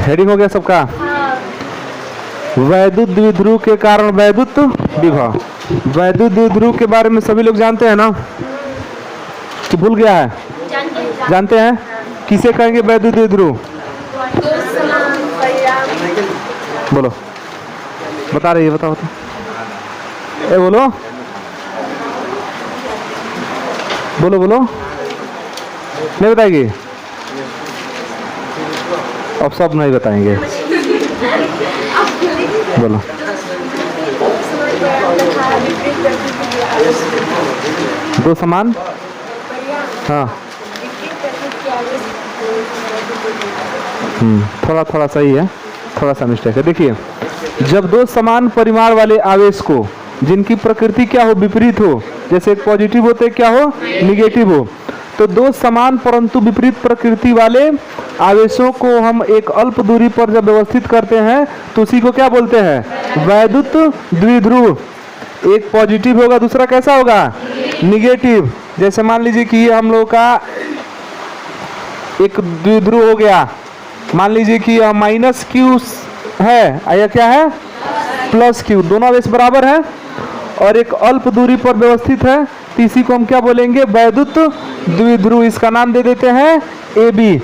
Heading हो गया सबका? वैद्युत द्विध्रुव के कारण वैद्युत विभव। वैद्युत द्विध्रुव के बारे में सभी लोग जानते हैं ना, कि भूल गया है? जानते हैं? किसे कहेंगे वैद्युत द्विध्रुव? बोलो, बता रही है, बताओ तो। ए बोलो बोलो बोलो, नहीं बताएगी? अब सब नहीं बताएंगे, बोलो। दो समान, हाँ, थोड़ा थोड़ा सही है, थोड़ा सा मिस्टेक है। देखिए, जब दो समान परिमाण वाले आवेश को, जिनकी प्रकृति क्या हो, विपरीत हो, जैसे एक पॉजिटिव होते क्या हो, निगेटिव हो, तो दो समान परंतु विपरीत प्रकृति वाले आवेशों को हम एक अल्प दूरी पर जब व्यवस्थित करते हैं तो उसी को क्या बोलते हैं? वैद्युत द्विध्रुव। एक पॉजिटिव होगा, दूसरा कैसा होगा? निगेटिव। जैसे मान लीजिए कि ये हम लोग का एक द्विध्रुव हो गया, मान लीजिए कि यह माइनस क्यू है, यह क्या है? Plus Q. दोनों आवेश बराबर है और एक अल्प दूरी पर व्यवस्थित है, तो इसी को हम क्या बोलेंगे? वैद्युत द्विध्रुव। इसका नाम दे देते हैं ए बी।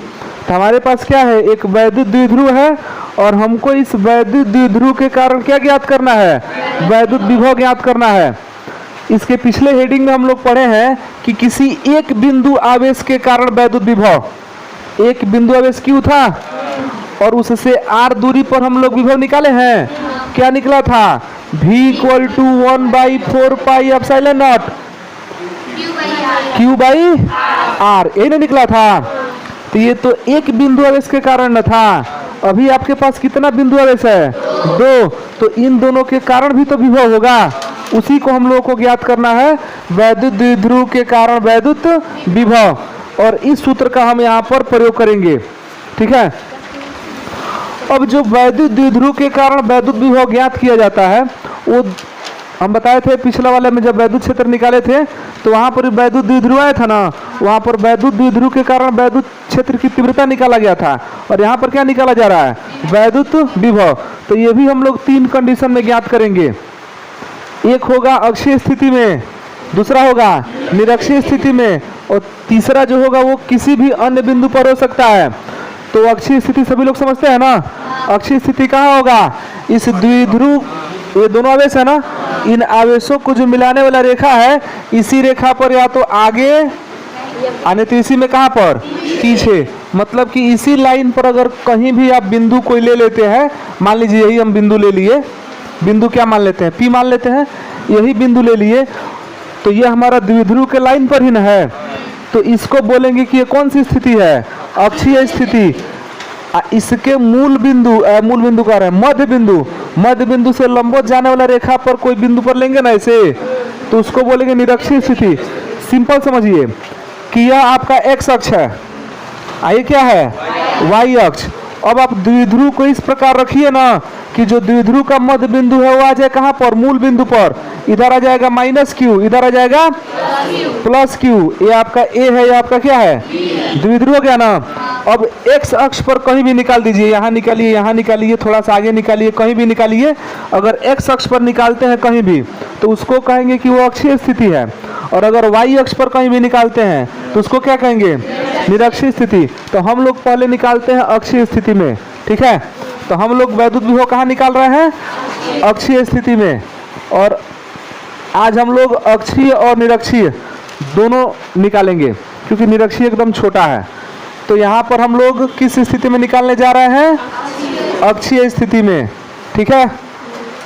तो हमारे पास क्या है? एक वैद्युत द्विध्रुव है और हमको इस वैद्युत द्विध्रुव के कारण क्या ज्ञात करना है? वैद्युत विभव ज्ञात करना है। इसके पिछले हेडिंग में हम लोग पढ़े हैं कि किसी एक बिंदु आवेश के कारण वैद्युत विभव, एक बिंदु आवेश क्यू था और उससे आर दूरी पर हम लोग विभव निकाले हैं। क्या निकला था? V = 1/4 pi epsilon not Q/R, यही ना निकला था। तो ये तो एक बिंदु आवेश के कारण न था। अभी आपके पास कितना बिंदु आवेश है? दो। तो इन दोनों के कारण भी तो विभव होगा, उसी को हम लोगों को ज्ञात करना है, वैद्युत द्विध्रुव के कारण वैद्युत विभव। और इस सूत्र का हम यहाँ पर प्रयोग करेंगे, ठीक है। अब जो वैद्युत द्विध्रुव के कारण वैद्युत विभव ज्ञात किया जाता है, वो हम बताए थे पिछला वाले में, जब वैद्युत क्षेत्र निकाले थे तो वहां पर वैद्युत द्विध्रुव आया था ना, वहां पर वैद्युत द्विध्रुव के कारण वैद्युत क्षेत्र की तीव्रता निकाला गया था। और यहाँ पर क्या निकाला जा रहा है? वैद्युत विभव। तो ये भी हम लोग तीन कंडीशन में ज्ञात करेंगे। एक होगा अक्षीय स्थिति में, दूसरा होगा निरक्षीय स्थिति में, और तीसरा जो होगा वो किसी भी अन्य बिंदु पर हो सकता है। तो अक्षीय स्थिति सभी लोग समझते हैं ना? अक्षीय स्थिति कहाँ होगा? इस द्विध्रुव, ये दोनों आवेश है ना, इन आवेशों को जो मिलाने वाला रेखा है, इसी रेखा पर या तो आगे आने, तो इसी में कहाँ पर? पीछे। मतलब कि इसी लाइन पर अगर कहीं भी आप बिंदु कोई ले लेते हैं, मान लीजिए यही हम बिंदु ले लिए, बिंदु क्या मान लेते हैं? P मान लेते हैं, यही बिंदु ले लिए, तो ये हमारा द्विध्रुव के लाइन पर ही न है, तो इसको बोलेंगे कि ये कौन सी स्थिति है? अक्षीय स्थिति। इसके मूल बिंदु कह रहे हैं, मध्य बिंदु से लंबवत जाने वाला रेखा पर कोई बिंदु पर लेंगे ना ऐसे, तो उसको बोलेंगे निरक्षीय स्थिति। सिंपल समझिए कि यह आपका x अक्ष है, ये क्या है? y अक्ष। अब आप द्विध्रुव को इस प्रकार रखिए ना कि जो द्विध्रुव का मध्य बिंदु है वो आ जाए कहाँ पर? मूल बिंदु पर। इधर आ जाएगा -q, इधर आ जाएगा +q। ये आपका a है, ये आपका क्या है? द्विध्रुव हो गया ना। अब x अक्ष पर कहीं भी निकाल दीजिए, यहाँ निकालिए, यहाँ निकालिए, थोड़ा सा आगे निकालिए, कहीं भी निकालिए। अगर x अक्ष पर निकालते हैं कहीं भी तो उसको कहेंगे कि वो अक्षीय स्थिति है, और अगर y अक्ष पर कहीं भी निकालते हैं तो उसको क्या कहेंगे? निरक्षीय स्थिति। तो हम लोग पहले निकालते हैं अक्षीय स्थिति में, ठीक है। तो हम लोग वैद्युत विभव कहाँ निकाल रहे हैं? अक्षीय स्थिति में। और आज हम लोग अक्षीय और निरक्षीय दोनों निकालेंगे, क्योंकि निरक्षीय एकदम छोटा है। तो यहाँ पर हम लोग किस स्थिति में निकालने जा रहे हैं? अक्षीय स्थिति में, ठीक है,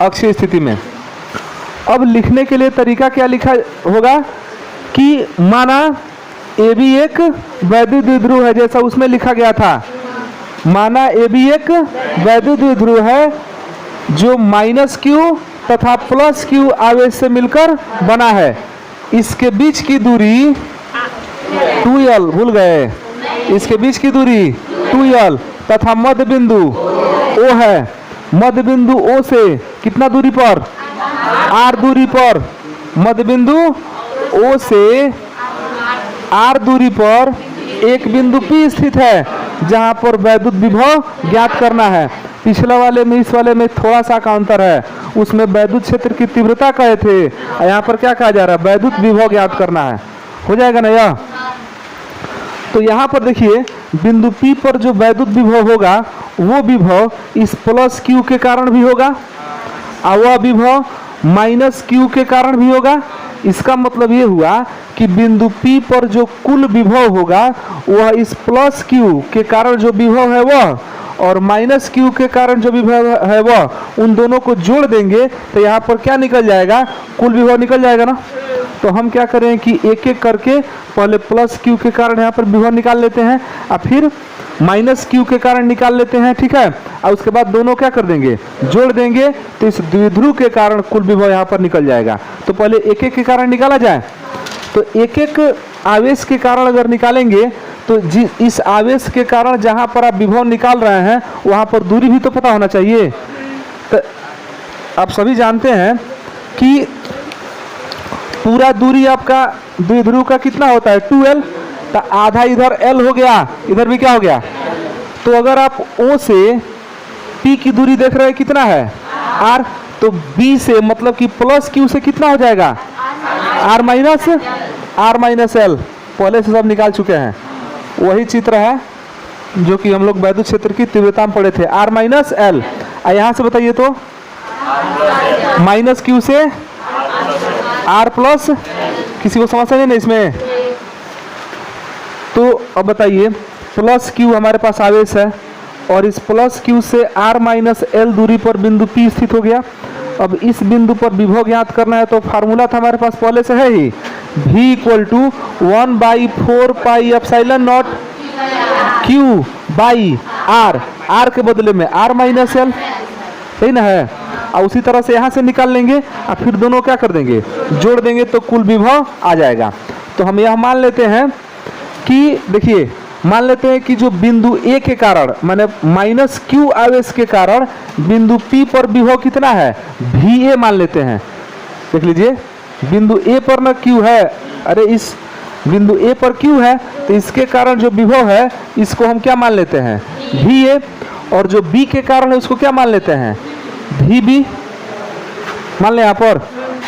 अक्षीय स्थिति में। अब लिखने के लिए तरीका क्या लिखा होगा कि माना ए बी एक वैद्युत द्विध्रुव है, जैसा उसमें लिखा गया था। माना ए बी एक वैद्युत द्विध्रुव है जो -q तथा +q आवेश से मिलकर बना है। इसके बीच की दूरी 2l, भूल गए, इसके बीच की दूरी 2l तथा मध्य बिंदु O है। मध्य बिंदु O से कितना दूरी पर, R दूरी पर, मध्य बिंदु O से R दूरी पर एक बिंदु P स्थित है जहां पर वैद्युत विभव ज्ञात करना है। पिछले वाले में इस वाले में थोड़ा सा का अंतर है, उसमें वैद्युत क्षेत्र की तीव्रता कहे थे, यहाँ पर क्या कहा जा रहा है, वैद्युत विभव ज्ञात करना है। हो जाएगा ना यह। तो यहाँ पर देखिए बिंदु P पर जो वैद्युत विभव होगा वो विभव इस प्लस Q के कारण भी होगा और वह विभव माइनस Q के कारण भी होगा। इसका मतलब ये हुआ कि बिंदु P पर जो कुल विभव होगा वह इस प्लस Q के कारण जो विभव है वह और माइनस Q के कारण जो विभव है वह, उन दोनों को जोड़ देंगे तो यहाँ पर क्या निकल जाएगा, कुल विभव निकल जाएगा ना। तो हम क्या करें कि एक एक करके पहले प्लस Q के कारण यहाँ पर विभव निकाल लेते हैं और फिर माइनस Q के कारण निकाल लेते हैं, ठीक है। और उसके बाद दोनों क्या कर देंगे, जोड़ देंगे तो इस द्विध्रुव के कारण कुल विभव यहाँ पर निकल जाएगा। तो पहले एक एक के कारण निकाला जाए, तो एक एक आवेश के कारण अगर निकालेंगे तो इस आवेश के कारण जहाँ पर आप विभव निकाल रहे हैं वहाँ पर दूरी भी तो पता होना चाहिए। तो आप सभी जानते हैं कि पूरा दूरी आपका द्विध्रुव का कितना होता है, 2l, तो आधा इधर l हो गया, इधर भी क्या हो गया। तो अगर आप O से P की दूरी देख रहे हैं कितना है, R, तो B से मतलब कि प्लस Q से कितना हो जाएगा, R माइनस L। पहले से सब निकाल चुके हैं, वही चित्र है जो कि हम लोग वैद्युत क्षेत्र की तीव्रता में पढ़े थे, R माइनस L। यहाँ से बताइए तो माइनस Q से R प्लस, किसी को समस्या नहीं इसमें। तो अब बताइए प्लस Q हमारे पास आवेश है और इस प्लस Q से R माइनस L दूरी पर बिंदु P स्थित हो गया। अब इस बिंदु पर विभव ज्ञात करना है तो फार्मूला था हमारे पास पहले से है ही, V equal to 1/4 pi epsilon not Q by R, R के बदले में R माइनस L, सही ना है। और उसी तरह से यहाँ से निकाल लेंगे और फिर दोनों क्या कर देंगे, जोड़ देंगे तो कुल विभव आ जाएगा। तो हम यह मान लेते हैं कि देखिए, मान लेते हैं कि जो बिंदु A के कारण माने माइनस Q आवेश के कारण बिंदु P पर विभव कितना है, VA मान लेते हैं। देख लीजिए बिंदु A पर ना Q है, अरे इस बिंदु A पर Q है तो इसके कारण जो विभव है इसको हम क्या मान लेते हैं, VA, और जो B के कारण है उसको क्या मान लेते हैं, VB मान लें यहाँ पर।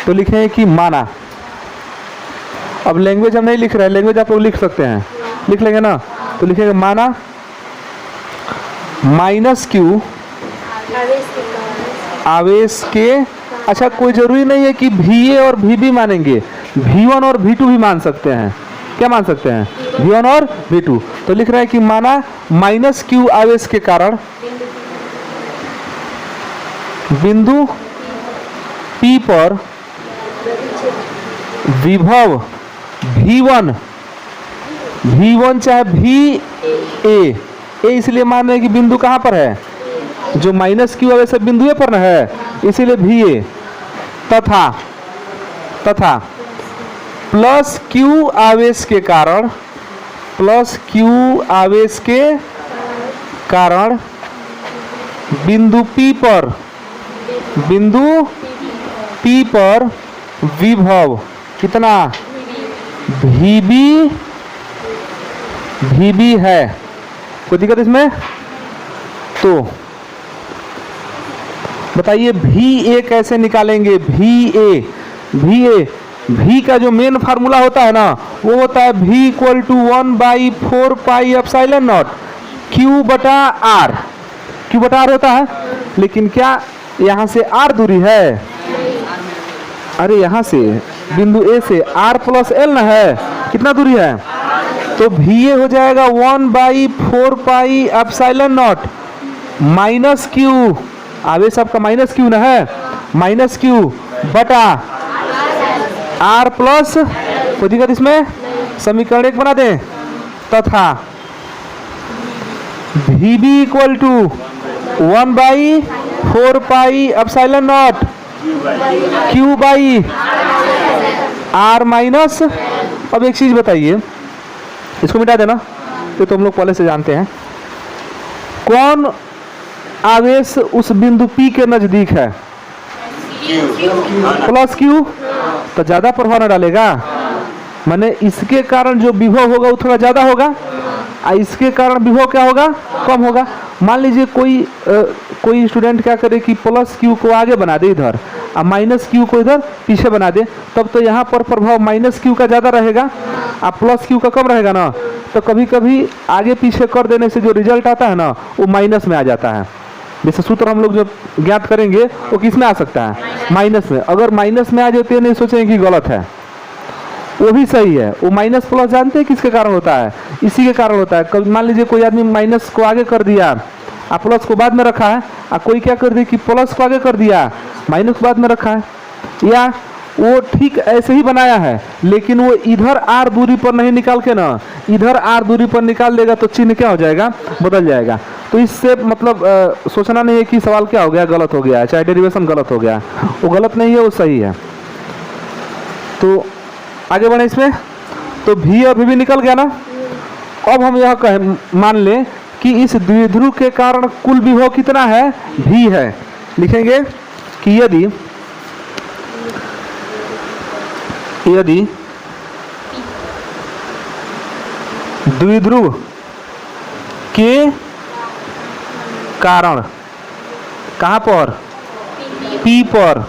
तो लिखें कि माना। अब लैंग्वेज हम नहीं लिख रहे हैं, लैंग्वेज आप लोग लिख सकते हैं, लिख लेंगे ना। तो लिखेंगे माना माइनस Q आवेश के, अच्छा कोई जरूरी नहीं है कि VA और VB मानेंगे, V1 और V2 भी मान सकते हैं। क्या मान सकते हैं, V1 और V2। तो लिख रहे हैं कि माना माइनस Q आवेश के कारण बिंदु P पर विभव V1 चाहे VA, ए इसलिए मान रहे हैं कि बिंदु कहाँ पर है, जो माइनस Q आवेश बिंदु A पर न है, इसीलिए VA तथा प्लस Q आवेश के कारण, प्लस Q आवेश के कारण बिंदु P पर विभव कितना, VB है। कोई दिक्कत इसमें? तो बताइए VA कैसे निकालेंगे, V का जो मेन फार्मूला होता है ना वो होता है V equal to 1/4 pi epsilon not Q बटा R होता है। लेकिन क्या यहाँ से R दूरी है, अरे यहाँ से बिंदु A से R प्लस L ना है, कितना दूरी है, तो VA हो जाएगा 1/4 pi epsilon not minus Q, आवेश आपका माइनस Q ना है, माइनस Q बटा R प्लस, कोई दिक्कत इसमें, समीकरण एक बना दें, तथा VB equal to 1/4 pi epsilon not Q by R minus. अब एक चीज बताइए, इसको मिटा देना, ये तो हम लोग पहले से जानते हैं। कौन आवेश उस बिंदु P के नजदीक है? Plus Q। तो ज्यादा प्रभाव न डालेगा, माने इसके कारण जो विभव होगा वो थोड़ा ज्यादा होगा, और इसके कारण विभव क्या होगा? कम होगा। मान लीजिए कोई स्टूडेंट क्या करे कि प्लस Q को आगे बना दे इधर, और माइनस Q को इधर पीछे बना दे, तब तो यहाँ पर प्रभाव माइनस Q का ज़्यादा रहेगा और प्लस Q का कम रहेगा ना। तो कभी कभी आगे पीछे कर देने से जो रिजल्ट आता है ना वो माइनस में आ जाता है। जैसे सूत्र हम लोग जो ज्ञात करेंगे वो किस में आ सकता है? माइनस में। अगर माइनस में आ जाते नहीं सोचेंगे कि गलत है, वो भी सही है। वो माइनस प्लस जानते हैं किसके कारण होता है? इसी के कारण होता है। कभी मान लीजिए कोई आदमी माइनस को आगे कर दिया और प्लस को बाद में रखा है, और कोई क्या कर दिया कि प्लस को आगे कर दिया माइनस को बाद में रखा है, या वो ठीक ऐसे ही बनाया है लेकिन वो इधर r दूरी पर नहीं निकाल के ना इधर r दूरी पर निकाल देगा तो चिन्ह क्या हो जाएगा? बदल जाएगा। तो इससे मतलब सोचना नहीं है कि सवाल क्या हो गया, गलत हो गया, चाहे डेरिवेशन गलत हो गया। वो गलत नहीं है, वो सही है। तो आगे बढ़े इसमें, तो V और V निकल गया ना। अब हम यह मान लें कि इस द्विध्रुव के कारण कुल विभव कितना है? V है। लिखेंगे कि यदि द्विध्रुव के कारण कहां पर? P पर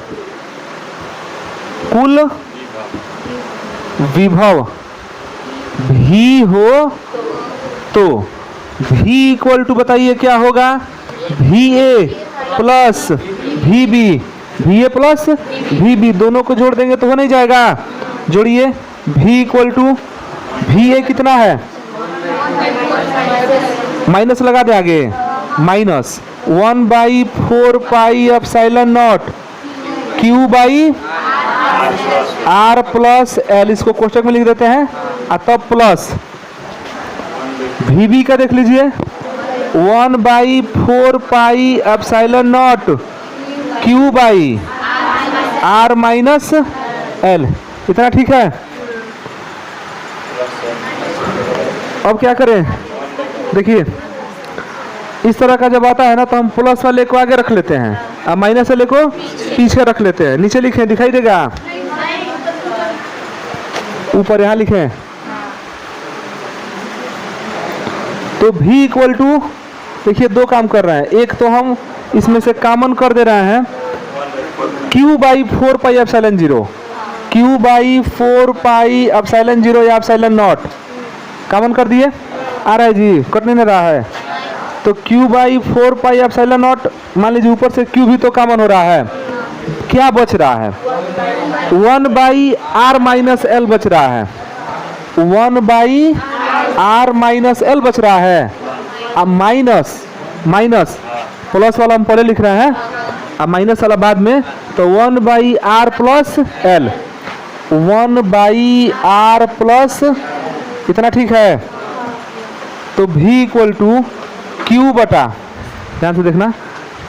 कुल विभव V हो तो V इक्वल टू बताइए क्या होगा? VA plus VB। VA plus VB दोनों को जोड़ देंगे तो हो नहीं जाएगा? जोड़िए। V इक्वल टू VA कितना है? माइनस लगा दे आगे, minus 1/4 pi epsilon not Q by R plus L। इसको कोष्टक में लिख देते हैं, और तब प्लस VB का देख लीजिए 1/4 pi epsilon not Q by R minus L। इतना ठीक है। अब क्या करें? देखिए इस तरह का जब आता है ना तो हम प्लस वाले को आगे रख लेते हैं और माइनस वाले को पीछे रख लेते हैं। नीचे लिखें, दिखाई देगा? ऊपर यहाँ लिखें। तो V इक्वल टू देखिए दो काम कर रहे हैं। एक तो हम इसमें से कॉमन कर दे रहे हैं Q by 4 pi epsilon 0, Q by 4 pi epsilon 0 या एप्सिलॉन नॉट कॉमन कर दिए। आ रहा है जी, कट नहीं रहा है। तो Q by 4 pi epsilon not, मान लीजिए ऊपर से Q भी तो कॉमन हो रहा है, क्या बच रहा है? 1/r माइनस L बच रहा है। 1/r माइनस L बच रहा है। अब माइनस प्लस वाला हम पहले लिख रहे हैं, अब माइनस वाला बाद में। तो 1/r plus L, 1/r plus इतना ठीक है। तो V इक्वल टू Q बटा, ध्यान से देखना,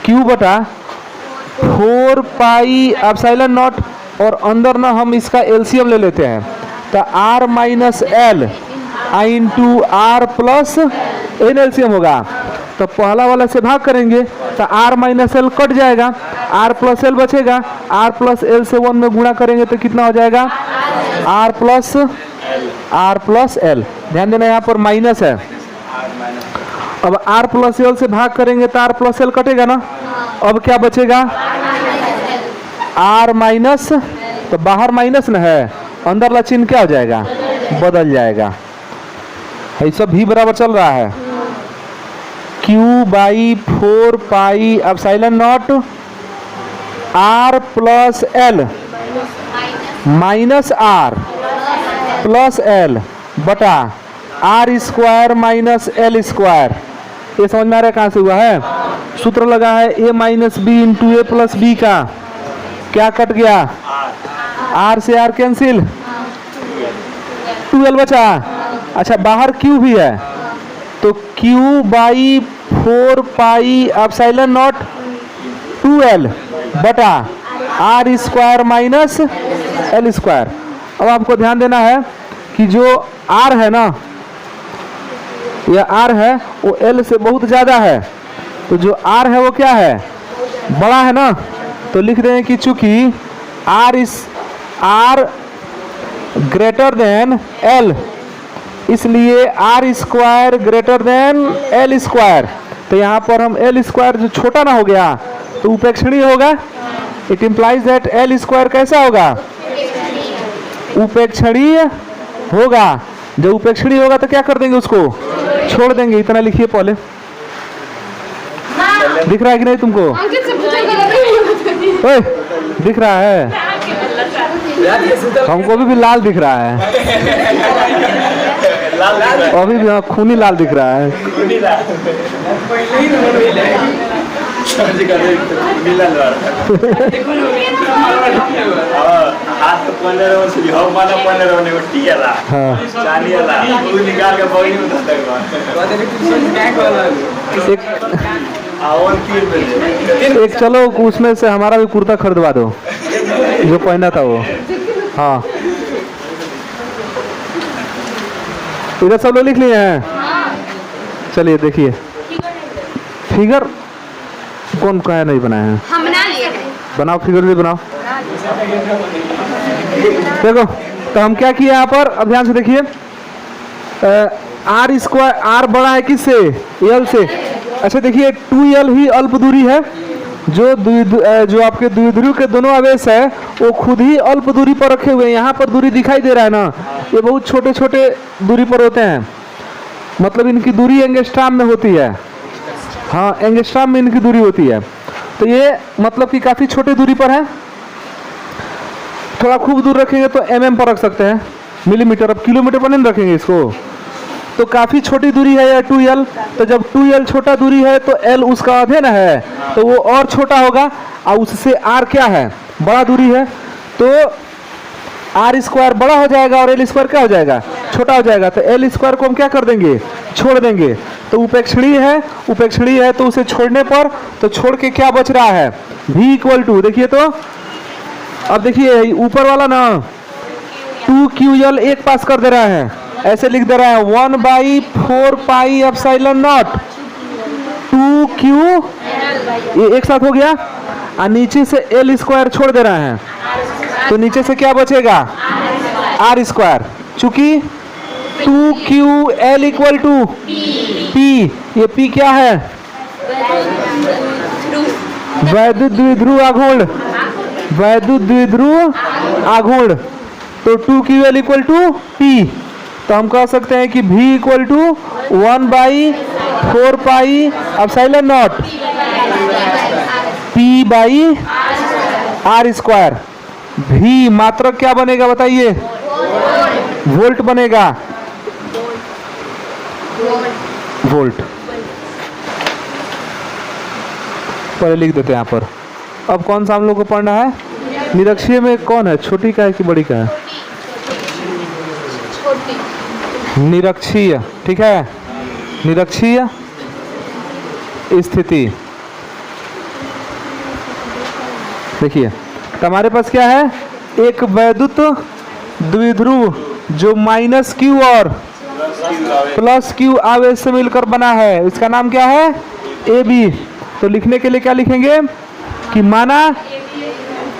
Q बटा 4 पाई एप्सिलॉन नॉट, और अंदर ना हम इसका एलसीएम ले लेते हैं। तो R minus L into R plus N LCM होगा। तो पहला वाला से भाग करेंगे तो R माइनस L कट जाएगा, R प्लस L बचेगा। R प्लस L से 1 में गुणा करेंगे तो कितना हो जाएगा? R plus L। ध्यान देना यहाँ पर माइनस है। अब R प्लस L से भाग करेंगे तो R प्लस L कटेगा ना। अब क्या बचेगा? R माइनस, तो बाहर माइनस न है, अंदर ला चिन्ह क्या हो जाएगा? बदल जाएगा। ये सब भी बराबर चल रहा है। Q by 4 pi epsilon not R plus L minus R plus L बटा R square minus L square. ये समझ में आ रहा है कहाँ से हुआ है? सूत्र लगा है A minus B into A plus B का, क्या कट गया? R से R कैंसिल, 2L बचा। अच्छा बाहर Q भी है, तो Q by 4 pi epsilon not 2L बटा R square minus L square. अब आपको ध्यान देना है कि जो R है ना यह आर है वो एल से बहुत ज़्यादा है, तो जो आर है वो क्या है, बड़ा है ना। तो लिख दें कि चूंकि आर ग्रेटर देन एल, इसलिए R square greater than L square. तो यहाँ पर हम एल स्क्वायर जो छोटा ना हो गया तो उपेक्षणीय होगा। It implies that L square कैसा होगा, उपेक्षणीय होगा। जब उपेक्षणीय होगा तो क्या कर देंगे, उसको छोड़ देंगे। इतना लिखिए पहले। दिख रहा है कि नहीं तुमको? ओए, दिख रहा है? हमको भी लाल दिख रहा है, अभी भी खूनी लाल दिख रहा है। एक चलो उसमें से हमारा भी कुर्ता खरीदवा दो जो पहना था वो। हाँ, इधर सब लोग लिख लिए हैं। चलिए देखिए, फिगर कौन कहा नहीं बनाया है, हम बना लिए हैं। बनाओ, फिगर भी बनाओ। देखो तो हम क्या किए यहाँ पर, अब ध्यान से देखिए। आर स्क्वायर, आर बड़ा है किससे, एल से। अच्छा देखिए 2l ही अल्प दूरी है। जो आपके द्विध्रुव के दोनों आवेश है वो खुद ही अल्प दूरी पर रखे हुए हैं। यहाँ पर दूरी दिखाई दे रहा है ना, ये बहुत छोटे छोटे दूरी पर होते हैं, मतलब इनकी दूरी एंगस्ट्राम में होती है। हाँ, एंगस्ट्राम में इनकी दूरी होती है। तो ये मतलब कि काफ़ी छोटे दूरी पर है। थोड़ा खूब दूर रखेंगे तो mm पर रख सकते हैं, मिलीमीटर। अब किलोमीटर पर नहीं रखेंगे इसको। तो काफ़ी छोटी दूरी है यह 2l। तो जब 2l छोटा दूरी है तो l उसका अधेन है, तो वो और छोटा होगा, और उससे r क्या है, बड़ा दूरी है। तो आर स्क्वायर बड़ा हो जाएगा और एल स्क्वायर क्या हो जाएगा, छोटा हो जाएगा। तो एल स्क्वायर को हम क्या कर देंगे, छोड़ देंगे। तो उपेक्षणीय है, उपेक्षणीय है तो उसे छोड़ने पर, तो छोड़ के क्या बच रहा है, v इक्वल टू, देखिए तो अब देखिए ऊपर वाला ना 2ql एक पास कर दे रहा है, ऐसे लिख दे रहा है 1/4 पाई एप्सिलॉन नॉट 2q, ये एक साथ हो गया, और नीचे से एल स्क्वायर छोड़ दे रहा है, तो नीचे से क्या बचेगा, आर स्क्वायर। चूंकि 2ql इक्वल टू p, ये p क्या है, वैद्युत द्विध्रुव आघूर्ण, वैद्युत द्विध्रुव आघूर्ण। तो 2ql इक्वल टू p, तो हम कह सकते हैं कि v equal to 1/4 pi epsilon not p by R square. v मात्रक क्या बनेगा बताइए, वोल्ट बनेगा, वोल्ट। पहले लिख देते हैं यहाँ पर। अब कौन सा हम लोग को पढ़ना है, निरक्षीय में कौन है, छोटी का है कि बड़ी का है, निरक्षीय, ठीक है, निरक्षीय स्थिति। देखिए तो हमारे पास क्या है, एक वैद्युत द्विध्रुव जो -q और +q आवेश से मिलकर बना है, इसका नाम क्या है, AB। तो लिखने के लिए क्या लिखेंगे कि माना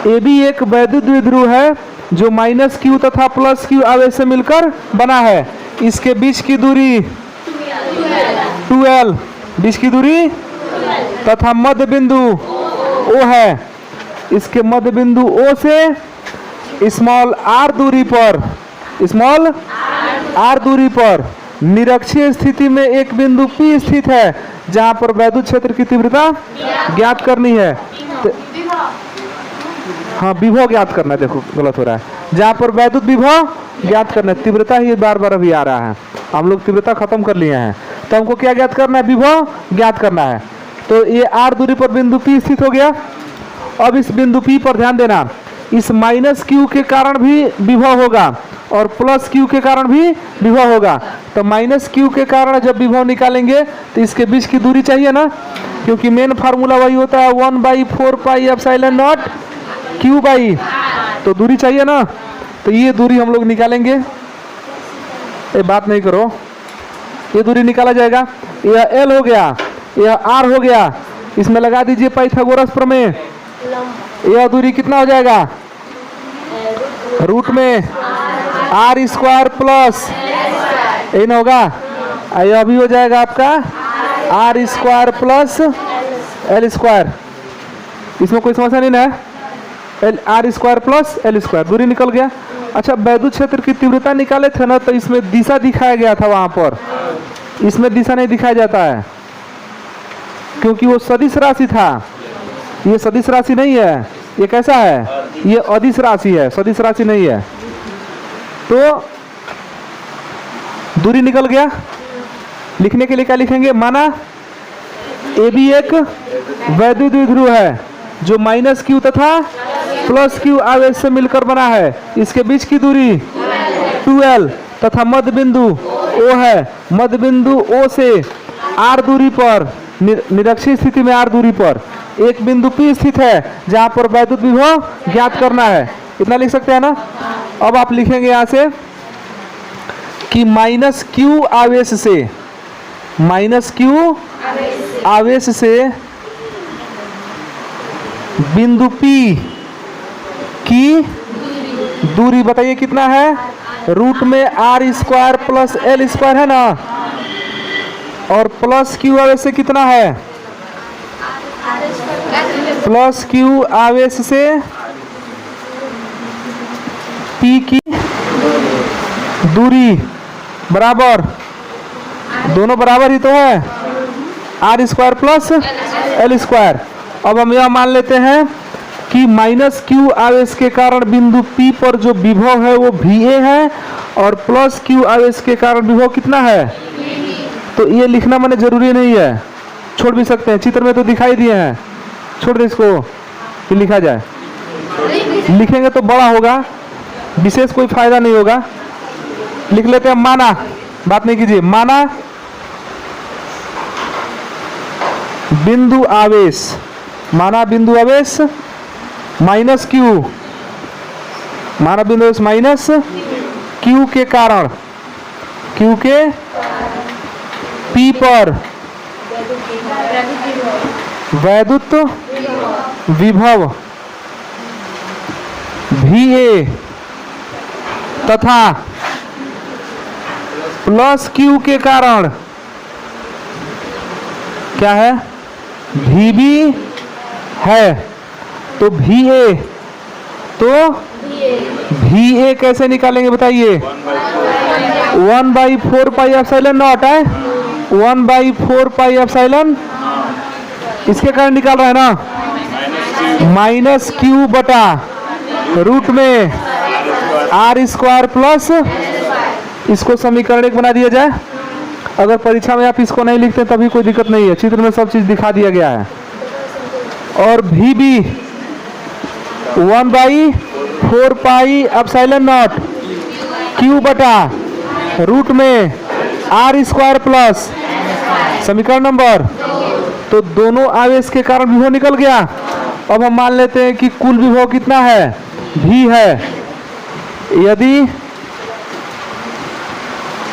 AB एक वैद्युत द्विध्रुव है जो -q तथा +q आवेश से मिलकर बना है। इसके बीच की दूरी 2l, बीच की दूरी तथा मध्य बिंदु O है। इसके मध्य बिंदु O से स्मॉल r दूरी पर, स्मॉल r दूरी पर निरक्षीय स्थिति में एक बिंदु P स्थित है जहां पर वैद्युत क्षेत्र की तीव्रता ज्ञात करनी है। तो हाँ, विभव ज्ञात करना है, देखो गलत हो रहा है, जहां पर वैद्युत विभव ज्ञात करना है, तीव्रता ही बार बार अभी आ रहा है, हम लोग तीव्रता खत्म कर लिए हैं। तो हमको क्या ज्ञात करना है, विभव ज्ञात करना है। तो ये r दूरी पर बिंदु P स्थित हो गया। अब इस बिंदु P पर ध्यान देना, इस -q के कारण भी विभव होगा और +q के कारण भी विभव होगा। तो -q के कारण जब विभव निकालेंगे तो इसके बीच की दूरी चाहिए ना, क्योंकि मेन फार्मूला वही होता है 1/4 pi epsilon not q by, तो दूरी चाहिए ना। तो ये दूरी हम लोग निकालेंगे, ये बात नहीं करो, ये दूरी निकाला जाएगा। यह एल हो गया, यह आर हो गया, इसमें लगा दीजिए पाइथागोरस प्रमेय। यह दूरी कितना हो जाएगा, रूट में आर स्क्वायर प्लस ये ना होगा, यह भी हो जाएगा आपका R square plus L square. इसमें कोई समस्या नहीं ना, L R square plus L square, दूरी निकल गया। अच्छा, वैद्युत क्षेत्र की तीव्रता निकाले थे ना, तो इसमें दिशा दिखाया गया था वहां पर, इसमें दिशा नहीं दिखाया जाता है क्योंकि वो सदिश राशि था। ये सदिश राशि नहीं है, ये कैसा है, ये अदिश राशि है, सदिश राशि नहीं है। तो दूरी निकल गया। लिखने के लिए क्या लिखेंगे, माना ए भी एक वैद्युत द्विध्रुव है जो माइनस क्यू तथा प्लस क्यू आवेश से मिलकर बना है। इसके बीच की दूरी 2l तथा मध्य बिंदु O है। मध्य बिंदु O से R दूरी पर, निरक्षीय स्थिति में R दूरी पर एक बिंदु P स्थित है जहां पर वैद्युत विभव ज्ञात करना है। इतना लिख सकते हैं ना। अब आप लिखेंगे यहां से कि माइनस क्यू आवेश से, माइनस क्यू आवेश से बिंदु P की दूरी बताइए कितना है, रूट में R square plus L square है ना, और प्लस क्यू आवेश से कितना है, प्लस क्यू आवेश से P की दूरी बराबर, दोनों बराबर ही तो है, R square plus L square. अब हम यह मान लेते हैं कि माइनस क्यू आवेश के कारण बिंदु P पर जो विभव है वो VA है और प्लस क्यू आवेश के कारण विभव कितना है। तो ये लिखना मैंने जरूरी नहीं है, छोड़ भी सकते हैं, चित्र में तो दिखाई दिए हैं, छोड़ दे इसको कि लिखा जाए। लिखेंगे तो बड़ा होगा, विशेष कोई फायदा नहीं होगा। लिख लेते हैं माना, बात नहीं कीजिए, माना बिंदु आवेश, माना बिंदु आवेश माइनस क्यू, माना बिंदु आवेश माइनस क्यू के कारण, क्यू के P पर वैद्युत विभव VA तथा प्लस क्यू के कारण क्या है, VB है। तो VA, तो VA कैसे निकालेंगे बताइए, 1/4 पाई एप्सिलॉन नॉट है, 1/4 पाई एप्सिलॉन, इसके कारण निकाल रहा है ना, माइनस क्यू बटा रूट में आर स्क्वायर प्लस, इसको समीकरण 1 बना दिया जाए। अगर परीक्षा में आप इसको नहीं लिखते तभी कोई दिक्कत नहीं है, चित्र में सब चीज दिखा दिया गया है। और VB 1/4 pi epsilon not Q बटा रूट में आर स्क्वायर प्लस, समीकरण नंबर। तो दोनों आवेश के कारण विभव निकल गया। अब हम मान लेते हैं कि कुल विभव कितना है, V है। यदि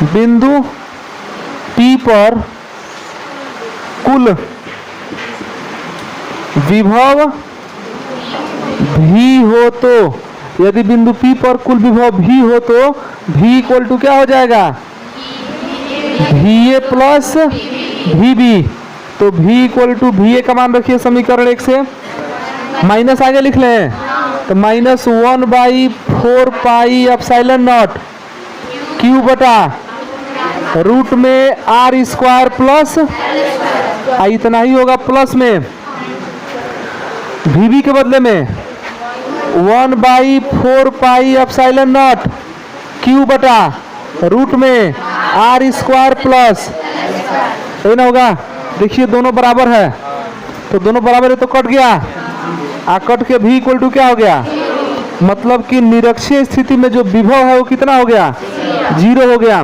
बिंदु P पर कुल विभव V हो तो, यदि बिंदु P पर कुल विभव V हो तो V इक्वल टू क्या हो जाएगा, VA प्लस VB। तो V इक्वल टू VA का मान रखिए समीकरण 1 से, माइनस आगे लिख लें तो minus 1/4 pi epsilon not Q बटा रूट में आर स्क्वायर प्लस, इतना ही होगा प्लस में VB के बदले में 1/4 पाई एप्सिलॉन नॉट क्यू बटा रूट में आर स्क्वायर प्लस, ये ना होगा। देखिए दोनों बराबर है, तो दोनों बराबर है तो कट गया, कट के V इक्वल टू क्या हो गया, मतलब कि निरक्षीय स्थिति में जो विभव है वो कितना हो गया, 0 हो गया।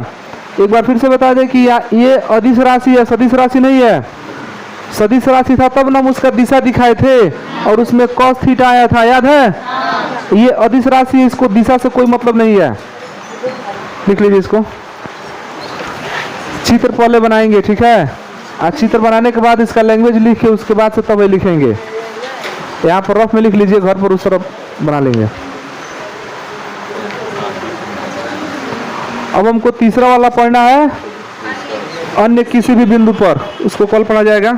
एक बार फिर से बता दें कि ये अदिश राशि है, सदिश राशि नहीं है। सदिश राशि था तब ना हम उसका दिशा दिखाए थे और उसमें कॉस थीटा आया था, याद है। ये अदिश राशि है, इसको दिशा से कोई मतलब नहीं है, लिख लीजिए इसको। चित्र पहले बनाएंगे, ठीक है। आज चित्र बनाने के बाद इसका लैंग्वेज लिख के उसके बाद से तब ये लिखेंगे। यहाँ पर रफ में लिख लीजिए, घर पर उस तरफ बना लेंगे। अब हमको तीसरा वाला पढ़ना है, अन्य किसी भी बिंदु पर, उसको कल पढ़ा जाएगा।